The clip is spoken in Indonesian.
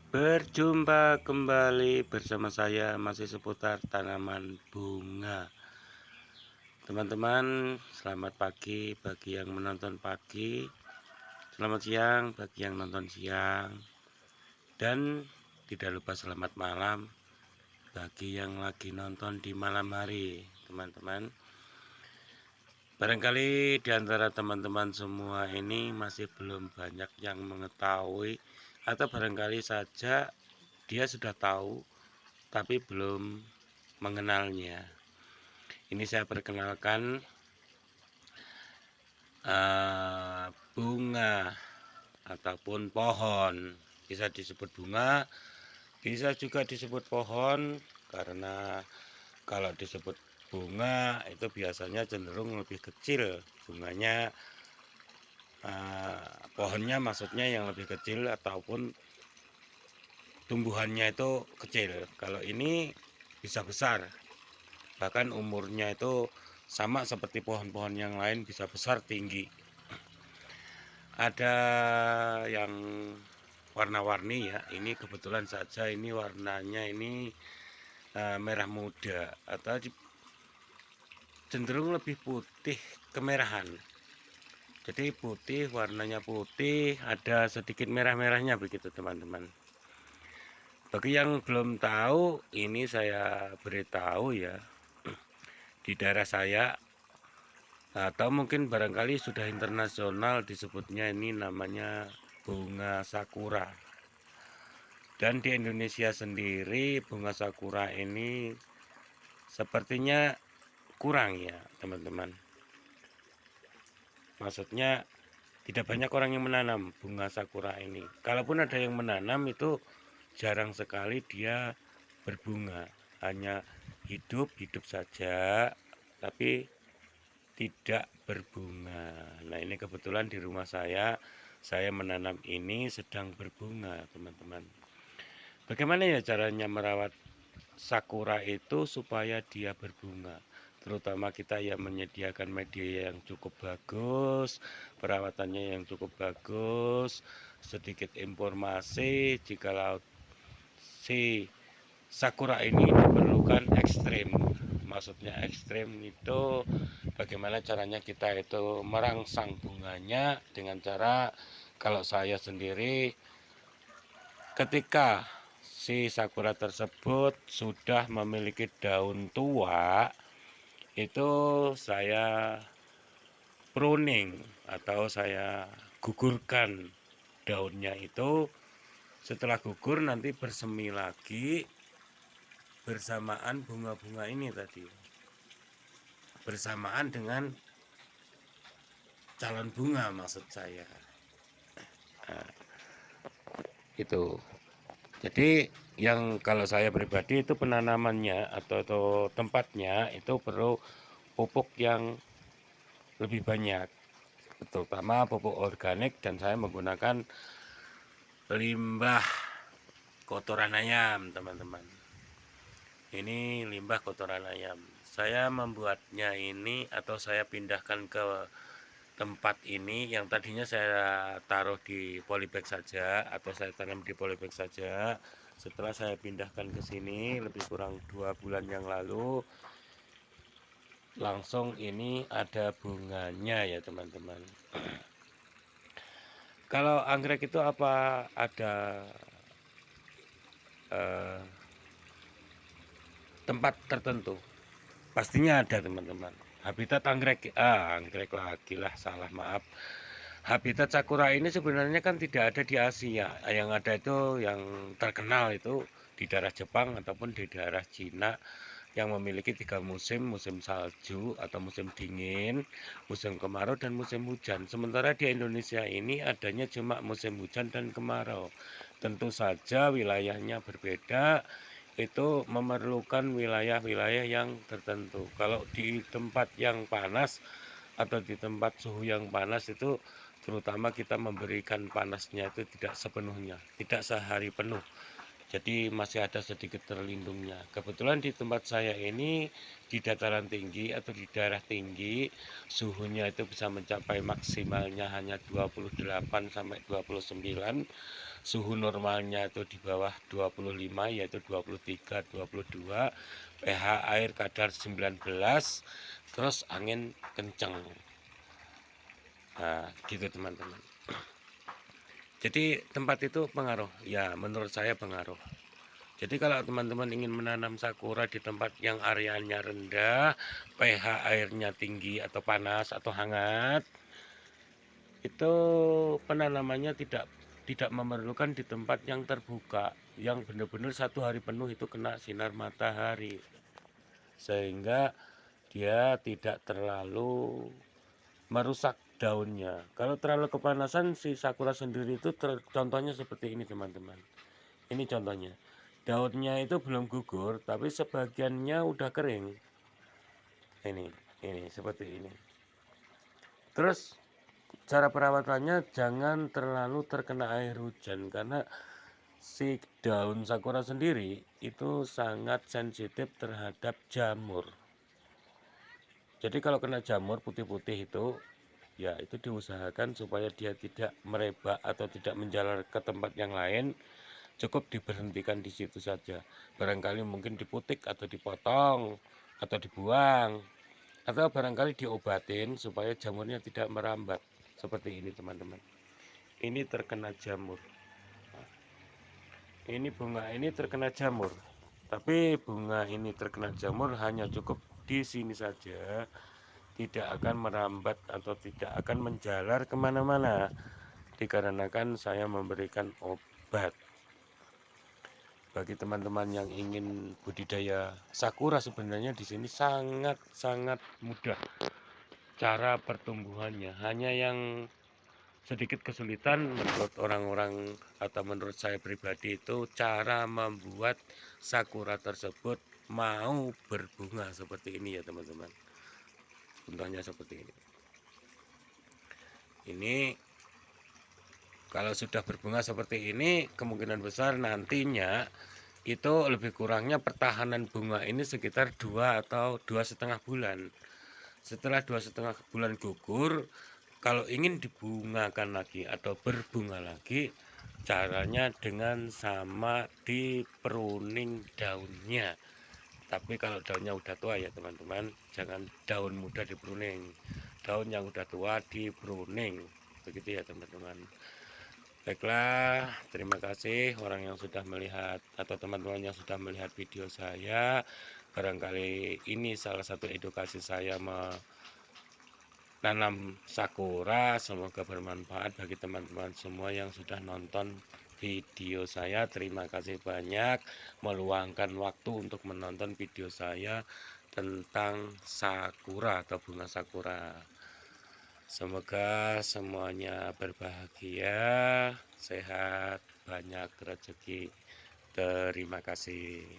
Berjumpa kembali bersama saya masih seputar tanaman bunga. Teman-teman, selamat pagi bagi yang menonton pagi, selamat siang bagi yang nonton siang, dan tidak lupa selamat malam bagi yang lagi nonton di malam hari, teman-teman. Barangkali di antara teman-teman semua ini masih belum banyak yang mengetahui, atau barangkali saja dia sudah tahu tapi belum mengenalnya. Ini saya perkenalkan bunga ataupun pohon. Bisa disebut bunga, bisa juga disebut pohon, karena kalau disebut bunga itu biasanya cenderung lebih kecil bunganya, pohonnya maksudnya yang lebih kecil ataupun tumbuhannya itu kecil. Kalau ini bisa besar, bahkan umurnya itu sama seperti pohon-pohon yang lain, bisa besar tinggi. Ada yang warna-warni ya, ini kebetulan saja ini warnanya ini merah muda atau cenderung lebih putih kemerahan. Jadi putih, warnanya putih, ada sedikit merah-merahnya begitu teman-teman. Bagi yang belum tahu, ini saya beritahu ya, di daerah saya, atau mungkin barangkali sudah internasional disebutnya, ini namanya bunga sakura. Dan di Indonesia sendiri bunga sakura ini sepertinya kurang ya teman-teman. Maksudnya tidak banyak orang yang menanam bunga sakura ini. Kalaupun ada yang menanam itu jarang sekali dia berbunga, hanya hidup saja tapi tidak berbunga. Nah, ini kebetulan di rumah saya menanam ini sedang berbunga, teman-teman. Bagaimana ya caranya merawat sakura itu supaya dia berbunga? Terutama kita ya menyediakan media yang cukup bagus, perawatannya yang cukup bagus, sedikit informasi jika si sakura ini diperlukan ekstrim. Maksudnya ekstrim itu bagaimana caranya kita itu merangsang bunganya dengan cara, kalau saya sendiri ketika si sakura tersebut sudah memiliki daun tua, itu saya pruning atau saya gugurkan daunnya itu. Setelah gugur nanti bersemi lagi bersamaan bunga-bunga ini tadi, bersamaan dengan calon bunga maksud saya. Nah, itu jadi yang kalau saya pribadi itu penanamannya atau tempatnya itu perlu pupuk yang lebih banyak, terutama pupuk organik, dan saya menggunakan limbah kotoran ayam, teman-teman. Ini limbah kotoran ayam. Saya membuatnya ini atau saya pindahkan ke tempat ini yang tadinya saya taruh di polybag saja atau saya tanam di polybag saja. Setelah saya pindahkan ke sini lebih kurang 2 bulan yang lalu, langsung ini ada bunganya ya teman-teman. Kalau anggrek itu apa ada eh, tempat tertentu? Pastinya ada teman-teman. Habitat anggrek lagi lah, salah, maaf. Habitat sakura ini sebenarnya kan tidak ada di Asia. Yang ada itu yang terkenal itu di daerah Jepang ataupun di daerah Cina, yang memiliki 3 musim, musim salju atau musim dingin, musim kemarau, dan musim hujan. Sementara di Indonesia ini adanya cuma musim hujan dan kemarau. Tentu saja wilayahnya berbeda, itu memerlukan wilayah-wilayah yang tertentu. Kalau di tempat yang panas atau di tempat suhu yang panas itu, terutama kita memberikan panasnya itu tidak sepenuhnya, tidak sehari penuh. Jadi masih ada sedikit terlindungnya. Kebetulan di tempat saya ini di dataran tinggi atau di daerah tinggi, suhunya itu bisa mencapai maksimalnya hanya 28 sampai 29. Suhu normalnya itu di bawah 25, yaitu 23, 22. pH air kadar 19, terus angin kencang. Nah, gitu teman-teman. Jadi tempat itu pengaruh, ya menurut saya pengaruh. Jadi kalau teman-teman ingin menanam sakura di tempat yang areanya rendah, pH airnya tinggi atau panas atau hangat, itu penanamannya tidak memerlukan di tempat yang terbuka, yang benar-benar satu hari penuh itu kena sinar matahari, sehingga dia tidak terlalu merusak daunnya. Kalau terlalu kepanasan, si sakura sendiri itu contohnya seperti ini teman-teman. Ini contohnya, daunnya itu belum gugur tapi sebagiannya udah kering. Ini seperti ini. Terus cara perawatannya jangan terlalu terkena air hujan, karena si daun sakura sendiri itu sangat sensitif terhadap jamur. Jadi kalau kena jamur putih-putih itu, ya itu diusahakan supaya dia tidak merebak atau tidak menjalar ke tempat yang lain. Cukup diberhentikan di situ saja. Barangkali mungkin diputik atau dipotong atau dibuang, atau barangkali diobatin supaya jamurnya tidak merambat. Seperti ini teman-teman. Ini terkena jamur. Ini bunga ini terkena jamur. Tapi bunga ini terkena jamur hanya cukup di sini saja, tidak akan merambat atau tidak akan menjalar kemana-mana, dikarenakan saya memberikan obat. Bagi teman-teman yang ingin budidaya sakura, sebenarnya di sini sangat mudah cara pertumbuhannya. Hanya yang sedikit kesulitan menurut orang-orang atau menurut saya pribadi itu cara membuat sakura tersebut mau berbunga seperti ini ya teman-teman. Contohnya seperti ini. Ini kalau sudah berbunga seperti ini, kemungkinan besar nantinya itu lebih kurangnya pertahanan bunga ini sekitar 2 atau 2,5 bulan. Setelah 2,5 bulan gugur, kalau ingin dibungakan lagi atau berbunga lagi, caranya dengan sama di pruning daunnya. Tapi kalau daunnya udah tua ya teman-teman, jangan daun muda di pruning, daun yang udah tua di pruning, begitu ya teman-teman. Baiklah, terima kasih orang yang sudah melihat atau teman-teman yang sudah melihat video saya. Barangkali ini salah satu edukasi saya menanam sakura. Semoga bermanfaat bagi teman-teman semua yang sudah nonton video saya. Terima kasih banyak meluangkan waktu untuk menonton video saya tentang sakura atau bunga sakura. Semoga semuanya berbahagia, sehat, banyak rezeki. Terima kasih.